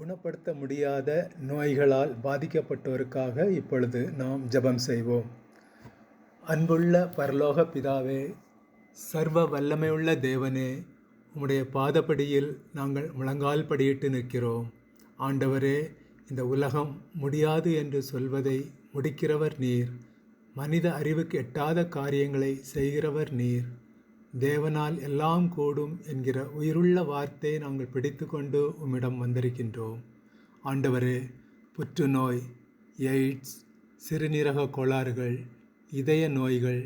குணப்படுத்த முடியாத நோய்களால் பாதிக்கப்பட்டோருக்காக இப்பொழுது நாம் ஜெபம் செய்வோம். அன்புள்ள பரலோக பிதாவே, சர்வ வல்லமையுள்ள தேவனே, உம்முடைய பாதப்படியில் நாங்கள் முழங்கால் படியிட்டு நிற்கிறோம். ஆண்டவரே, இந்த உலகம் முடியாது என்று சொல்வதை முடிக்கிறவர் நீர். மனித அறிவுக்கு எட்டாத காரியங்களை செய்கிறவர் நீர். தேவனால் எல்லாம் கூடும் என்கிற உயிருள்ள வார்த்தையை நாங்கள் பிடித்து கொண்டு உம்மிடம் வந்திருக்கின்றோம். ஆண்டவரே, புற்றுநோய், எய்ட்ஸ், சிறுநீரக கோளாறுகள், இதய நோய்கள்,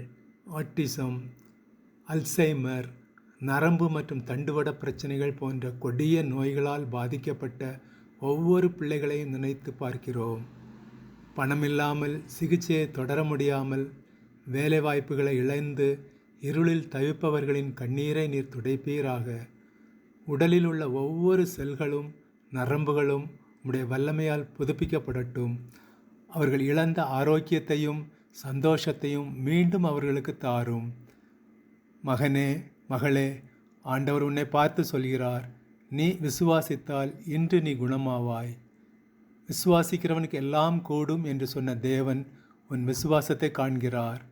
ஆட்டிசம், அல்சைமர், நரம்பு மற்றும் தண்டுவட பிரச்சனைகள் போன்ற கொடிய நோய்களால் பாதிக்கப்பட்ட ஒவ்வொரு பிள்ளைகளையும் நினைத்து பார்க்கிறோம். பணமில்லாமல் சிகிச்சையை தொடர முடியாமல் வேலைவாய்ப்புகளை இழந்து இருளில் தவிப்பவர்களின் கண்ணீரை நீர் துடைப்பீராக. உடலில் உள்ள ஒவ்வொரு செல்களும் நரம்புகளும் உம்முடைய வல்லமையால் புதுப்பிக்கப்படட்டும். அவர்கள் இழந்த ஆரோக்கியத்தையும் சந்தோஷத்தையும் மீண்டும் அவர்களுக்கு தாரும். மகனே, மகளே, ஆண்டவர் உன்னை பார்த்து சொல்கிறார், நீ விசுவாசித்தால் இன்று நீ குணமாவாய். விசுவாசிக்கிறவனுக்கு எல்லாம் கூடும் என்று சொன்ன தேவன் உன் விசுவாசத்தை காண்கிறார்.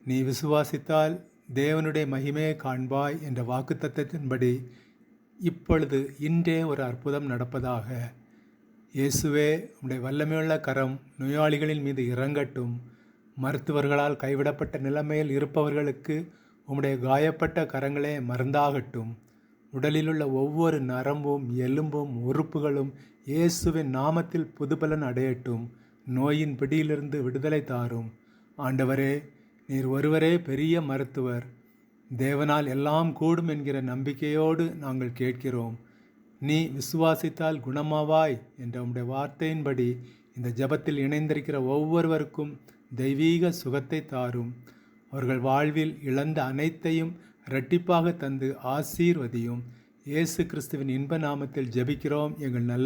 நீ விசுவாசித்தால் தேவனுடைய மகிமையை காண்பாய் என்ற வாக்குத்தத்தத்தின்படி இப்பொழுது இன்றே ஒரு அற்புதம் நடப்பதாக. இயேசுவே, உம்முடைய வல்லமையுள்ள கரம் நோயாளிகளின் மீது இறங்கட்டும். மருத்துவர்களால் கைவிடப்பட்ட நிலைமையில் இருப்பவர்களுக்கு உம்முடைய காயப்பட்ட கரங்களே மருந்தாகட்டும். உடலிலுள்ள ஒவ்வொரு நரம்பும் எலும்பும் உறுப்புகளும் இயேசுவின் நாமத்தில் புதுபலன் அடையட்டும். நோயின் பிடியிலிருந்து விடுதலை தாரும். ஆண்டவரே, நீர் ஒருவரே பெரிய மருத்துவர். தேவனால் எல்லாம் கூடும் என்கிற நம்பிக்கையோடு நாங்கள் கேட்கிறோம். நீ விசுவாசித்தால் குணமாவாய் என்ற உம்முடைய வார்த்தையின்படி இந்த ஜெபத்தில் இணைந்திருக்கிற ஒவ்வொருவருக்கும் தெய்வீக சுகத்தை தாரும். அவர்கள் வாழ்வில் இழந்த அனைத்தையும் இரட்டிப்பாக தந்து ஆசீர்வதியும். இயேசு கிறிஸ்துவின் இன்ப நாமத்தில் ஜெபிக்கிறோம் எங்கள் நல்ல